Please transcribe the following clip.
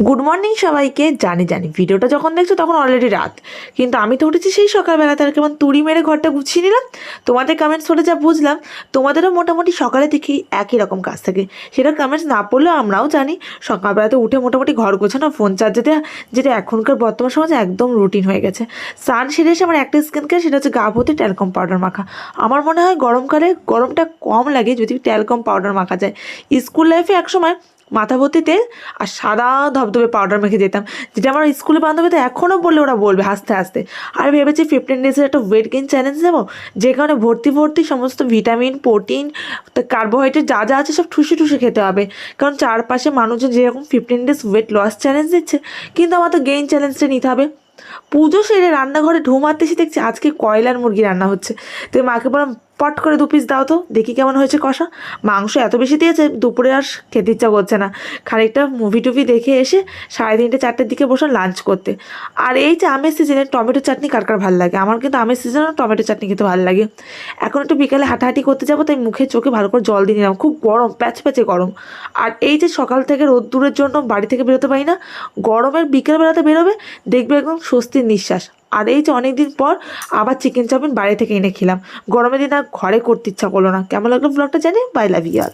Good morning সবাইকে। জানি জানি ভিডিওটা যখন দেখছো তখন অলরেডি রাত, কিন্তু আমি তো উঠেছি সেই সকালবেলা। তার কেমন তুড়ি মেরে ঘরটা গুছিয়ে নিলাম। তোমাদের কমেন্টস পড়ে যা বুঝলাম, তোমাদেরও মোটামুটি সকালে থেকেই একই রকম কাজ থাকে। সেটা কমেন্টস না পড়লেও আমরাও জানি সকালবেলাতে উঠে মোটামুটি ঘর গোছানো, ফোন চার্জে দেওয়া, যেটা এখনকার বর্তমান সমাজে একদম রুটিন হয়ে গেছে। স্নান সেরে এসে আমার একটা স্কিন কেয়ার, সেটা হচ্ছে গা ভর্তি ট্যালকম পাউডার মাখা। আমার মনে হয় গরমকালে গরমটা কম লাগে যদি ট্যালকম পাউডার মাখা যায়। স্কুল লাইফে একসময় মাথা ভর্তি তেল আর সাদা ধবধবে পাউডার মেখে যেতাম, যেটা আমার স্কুলে বান্ধবীতে এখনও বললে ওরা বলবে হাসতে হাসতে। আর ভেবেছি 15 ডেজের একটা ওয়েট গেইন চ্যালেঞ্জ দেবো, যে কারণে ভর্তি ভর্তি সমস্ত ভিটামিন, প্রোটিন, কার্বোহাইড্রেট যা যা আছে সব ঠুসে ঠুসে খেতে হবে। কারণ চারপাশে মানুষজন যেরকম 15 ডেজ ওয়েট লস চ্যালেঞ্জ দিচ্ছে, কিন্তু আমার তো গেইন চ্যালেঞ্জটা নিতে হবে। পুজো সেরে রান্নাঘরে ঢু মারতে এসে দেখছি আজকে কয়লার মুরগি রান্না হচ্ছে। তো মাকে বললাম, পট করে 2 পিস দাও তো দেখি কেমন হয়েছে কষা। মাংস এত বেশি দিয়েছে দুপুরে আর খেতে ইচ্ছা করছে না। খানিকটা মুভি টুভি দেখে এসে 3:30 4টের দিকে বসে লাঞ্চ করতে। আর এই যে আমের সিজনে টমেটো চাটনি কার কার ভালো লাগে, আমার কিন্তু আমের সিজনে টমেটো চাটনি খেতে ভালো লাগে। এখন একটু বিকালে হাঁটাহাঁটি করতে যাবো, তাই মুখে চোখে ভালো করে জল দিয়ে নিলাম, খুব গরম, প্যাচ প্যাচে গরম। আর এই যে সকাল থেকে রোদ্দুরের জন্য বাড়ি থেকে বেরোতে পারি না, গরমের বিকেলবেলাতে বেরোবে দেখবে একদম স্বস্তির নিঃশ্বাস। আর এই যে অনেকদিন পর আবার চিকেন চাউমিন বাইরে থেকে এনে খেলাম, গরমের দিন আর ঘরে করতে ইচ্ছা করলো না। কেমন লাগলো ব্লগটা জানি। Bye, love you all.